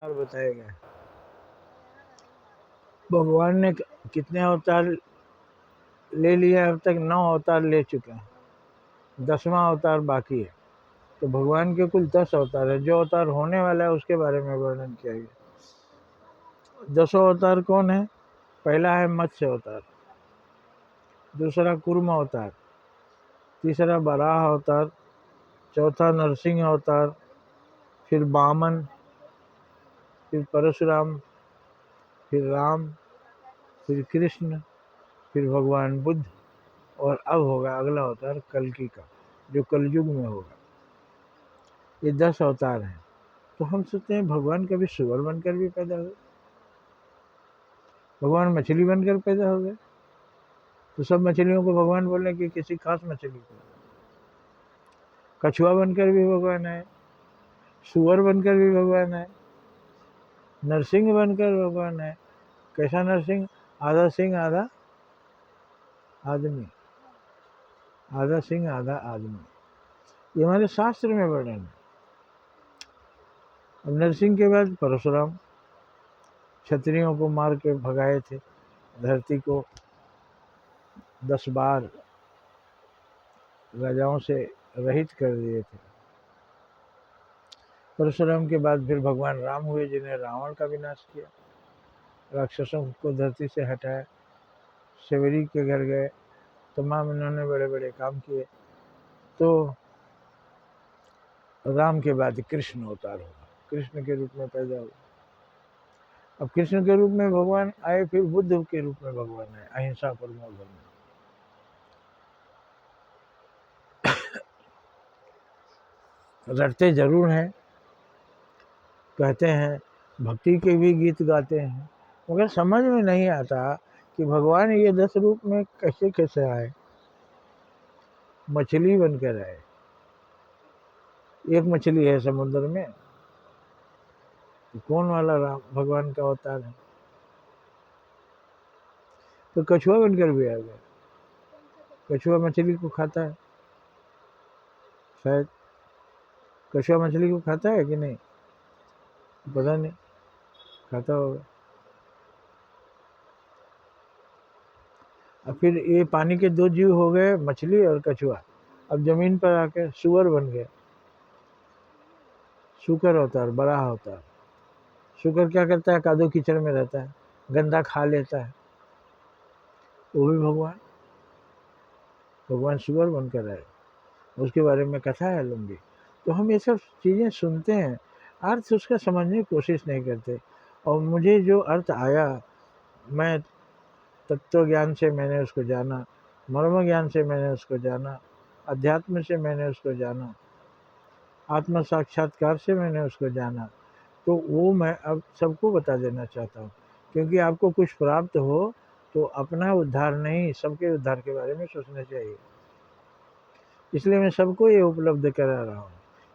और बताया गया भगवान ने कितने अवतार ले लिए, अब तक 9 अवतार ले चुके हैं, 10वां अवतार बाकी है। तो भगवान के कुल 10 अवतार है। जो अवतार होने वाला है उसके बारे में वर्णन किया गया। 10 अवतार कौन है? पहला है मत्स्य अवतार, दूसरा कूर्म अवतार, तीसरा वराह अवतार, चौथा नरसिंह अवतार, फिर वामन, फिर परशुराम, फिर राम, फिर कृष्ण, फिर भगवान बुद्ध, और अब होगा अगला अवतार कल्कि का, जो कलयुग में होगा। ये 10 अवतार हैं। तो हम सोचते हैं भगवान कभी सुअर बनकर भी पैदा हुए, भगवान मछली बनकर पैदा हो गए। तो सब मछलियों को भगवान बोले कि किसी खास मछली को? कछुआ बनकर भी भगवान आए, सुअर बनकर भी भगवान आए, नरसिंह बनकर भगवान आए। कैसा नरसिंह? आधा सिंह आधा आदमी, आधा सिंह आधा आदमी। ये हमारे शास्त्र में वर्णन है। अब नरसिंह के बाद परशुराम, क्षत्रियों को मार के भगाए थे, धरती को 10 बार राजाओं से रहित कर दिए थे। परशुराम के बाद फिर भगवान राम हुए, जिन्हें रावण का विनाश किया, राक्षसों को धरती से हटाया, शिवरी के घर गए, तमाम इन्होंने बड़े बड़े काम किए। तो राम के बाद कृष्ण अवतार हुआ, कृष्ण के रूप में पैदा हुआ। अब कृष्ण के रूप में भगवान आए, फिर बुद्ध के रूप में भगवान आए, अहिंसा परमो धर्म। रटते जरूर हैं, कहते हैं, भक्ति के भी गीत गाते हैं, मगर समझ में नहीं आता कि भगवान ये 10 रूप में कैसे कैसे आए। मछली बनकर आए, एक मछली है समुद्र में, तो कौन वाला राम भगवान का अवतार है? तो कछुआ बनकर भी आ गया। कछुआ मछली को खाता है, शायद कछुआ मछली को खाता है कि नहीं, पता नहीं, खाता होगा। अब फिर ये पानी के 2 जीव हो गए, मछली और कछुआ। अब जमीन पर आके सुअर बन गए, शुकर अवतार, बड़ा अवतार। शुकर क्या करता है? कादो कीचड़ में रहता है, गंदा खा लेता है, वो भी भगवान, भगवान शुगर बनकर आए। उसके बारे में कथा है लंबी। तो हम ये सब चीज़ें सुनते हैं, अर्थ उसका समझने की कोशिश नहीं करते। और मुझे जो अर्थ आया, मैं तत्व ज्ञान से मैंने उसको जाना, मर्म ज्ञान से मैंने उसको जाना, अध्यात्म से मैंने उसको जाना, आत्म साक्षात्कार से मैंने उसको जाना। तो वो मैं अब सबको बता देना चाहता हूँ, क्योंकि आपको कुछ प्राप्त हो तो अपना उद्धार नहीं, सबके उद्धार के बारे में सोचना चाहिए। इसलिए मैं सबको ये उपलब्ध करा रहा हूँ।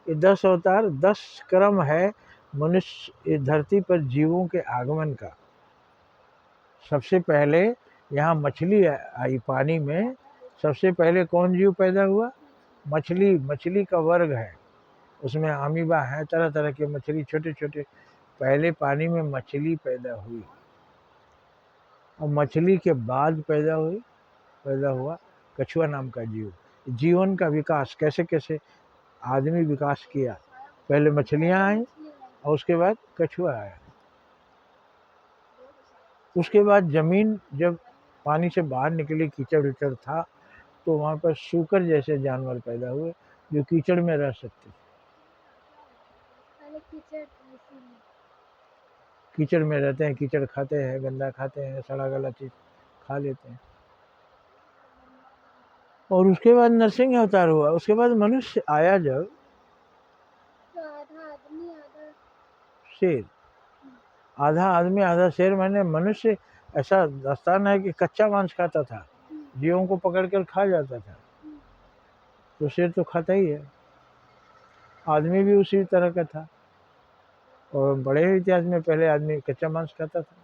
ये 10 अवतार, 10 क्रम है मनुष्य धरती पर जीवों के आगमन का। सबसे पहले यहाँ मछली आई पानी में, सबसे पहले कौन जीव पैदा हुआ? मछली। मछली का वर्ग है, उसमें अमीबा है, तरह तरह के मछली, छोटे छोटे। पहले पानी में मछली पैदा हुई, और मछली के बाद पैदा हुआ कछुआ नाम का जीव। जीवन का विकास कैसे कैसे आदमी विकास किया, पहले मछलियां आई और उसके बाद कछुआ आया। उसके बाद जमीन जब पानी से बाहर निकली, कीचड़ उचड़ था, तो वहाँ पर सूकर जैसे जानवर पैदा हुए जो कीचड़ में रह सकते। कीचड़ में रहते हैं, कीचड़ खाते हैं, गंदा खाते हैं, सड़ा गला चीज खा लेते हैं। और उसके बाद नरसिंह अवतार हुआ। उसके बाद मनुष्य आया जब, शेर, आधा आदमी आधा शेर। मैंने मनुष्य ऐसा दास्तान है कि कच्चा मांस खाता था, जीवों को पकड़ कर खा जाता था। तो शेर तो खाता ही है। आदमी भी उसी तरह का था, और बड़े इतिहास में पहले आदमी कच्चा मांस खाता था,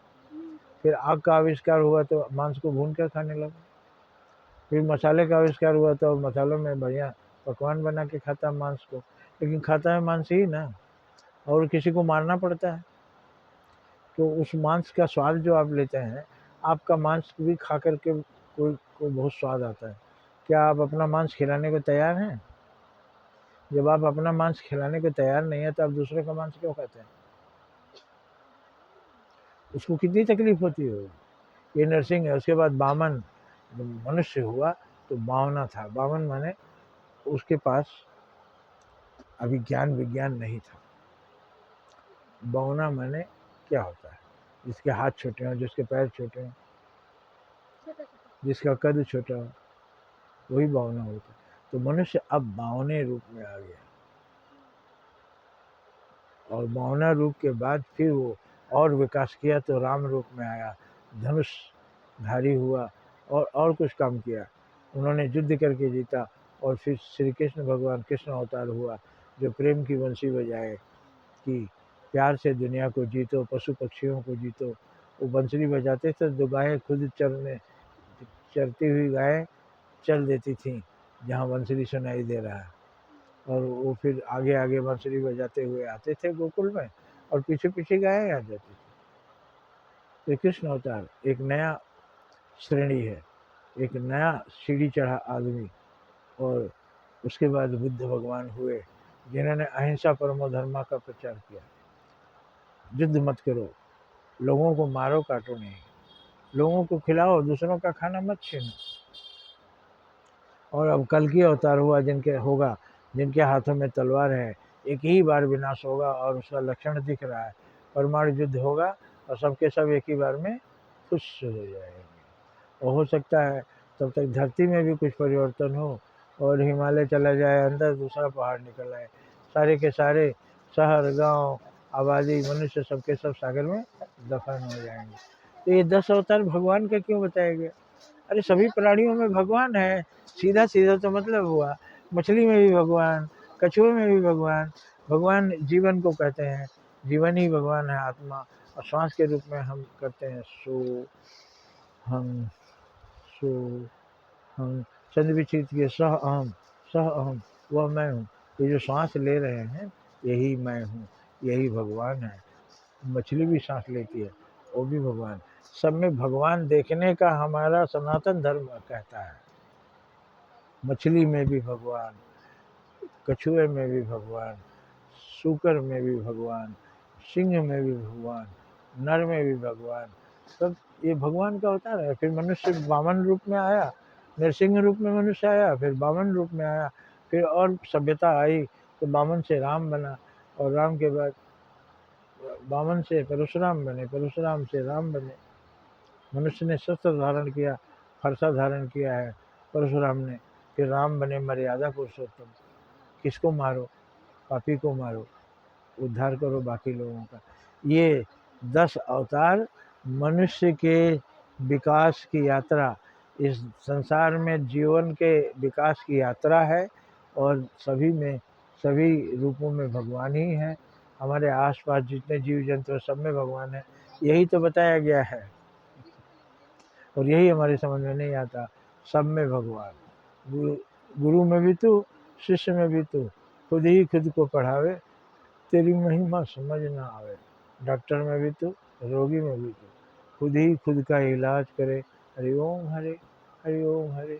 फिर आग का आविष्कार हुआ तो मांस को भून कर खाने लगा, फिर मसाले का आविष्कार हुआ तो मसालों में बढ़िया पकवान बना के खाता मांस को। लेकिन खाता है मांस ही ना, और किसी को मारना पड़ता है, तो उस मांस का स्वाद जो आप लेते हैं, आपका मांस भी खा कर के कोई को बहुत स्वाद आता है। क्या आप अपना मांस खिलाने को तैयार हैं? जब आप अपना मांस खिलाने को तैयार नहीं है तो आप दूसरे का मांस क्यों खाते हैं? उसको कितनी तकलीफ होती होगी। ये नरसिंह है। उसके बाद वामन मनुष्य हुआ तो बावना था। वामन माने उसके पास अभी ज्ञान विज्ञान नहीं था। बावना माने क्या होता है? जिसके हाथ छोटे हों, जिसके पैर छोटे हों, जिसका कद छोटा हो, वही बावना होता है। तो मनुष्य अब बावने रूप में आ गया, और बावना रूप के बाद फिर वो और विकास किया तो राम रूप में आया, धनुषधारी हुआ और कुछ काम किया। उन्होंने युद्ध करके जीता, और फिर श्री कृष्ण भगवान कृष्ण अवतार हुआ, जो प्रेम की बंसी बजाए कि प्यार से दुनिया को जीतो, पशु पक्षियों को जीतो। वो बंसुरी बजाते थे तो गायें खुद चरती हुई गायें चल देती थी जहाँ बंसुरी सुनाई दे रहा है, और वो फिर आगे आगे बंसुरी बजाते हुए आते थे गोकुल में, और पीछे पीछे गायें आ जाती थी। तो कृष्ण अवतार एक नया श्रेणी है, एक नया सीढ़ी चढ़ा आदमी। और उसके बाद बुद्ध भगवान हुए, जिन्होंने अहिंसा परमो धर्मा का प्रचार किया। युद्ध मत करो, लोगों को मारो काटो नहीं, लोगों को खिलाओ, दूसरों का खाना मत छीनो। और अब कल की अवतार हुआ, जिनके हाथों में तलवार है। एक ही बार विनाश होगा और उसका लक्षण दिख रहा है। परमाणु युद्ध होगा और सबके सब एक ही बार में खुश हो जाएंगे। और हो सकता है तब तक धरती में भी कुछ परिवर्तन हो, और हिमालय चला जाए अंदर, दूसरा पहाड़ निकल आए, सारे के सारे शहर गांव आबादी मनुष्य सबके सब सागर में दफन हो जाएंगे। तो ये 10 अवतार भगवान का क्यों बताया गया? अरे सभी प्राणियों में भगवान है, सीधा सीधा तो मतलब हुआ। मछली में भी भगवान, कछुए में भी भगवान। भगवान जीवन को कहते हैं, जीवन ही भगवान है, आत्मा। और श्वास के रूप में हम करते हैं सो हम, सो हम। चंद्र विचित के सह अहम, वह मैं हूँ। ये जो सांस ले रहे हैं यही मैं हूँ, यही भगवान है। मछली भी सांस लेती है, वो भी भगवान। सब में भगवान देखने का हमारा सनातन धर्म कहता है। मछली में भी भगवान, कछुए में भी भगवान, सूकर में भी भगवान, सिंह में भी भगवान, नर में भी भगवान। सब ये भगवान का अवतार है। फिर मनुष्य वामन रूप में आया, नरसिंह रूप में मनुष्य आया, फिर वामन रूप में आया, फिर और सभ्यता आई तो वामन से राम बना, और राम के बाद वामन से परशुराम बने, परशुराम से राम बने। मनुष्य ने शस्त्र धारण किया, फरसा धारण किया है परशुराम ने, फिर राम बने मर्यादा पुरुषोत्तम। किसको मारो? पापी को मारो, उद्धार करो बाकी लोगों का। ये 10 अवतार मनुष्य के विकास की यात्रा, इस संसार में जीवन के विकास की यात्रा है। और सभी रूपों में भगवान ही है। हमारे आसपास जितने जीव जंतु सब में भगवान है, यही तो बताया गया है। और यही हमारे समझ में नहीं आता, सब में भगवान। गुरु में भी तू, शिष्य में भी तू, खुद ही खुद को पढ़ावे, तेरी महिमा समझ ना आवे। डॉक्टर में भी तू, रोगी में भी तू, खुद ही खुद का इलाज करे। हरि ओम हरे, हरि ओम हरे।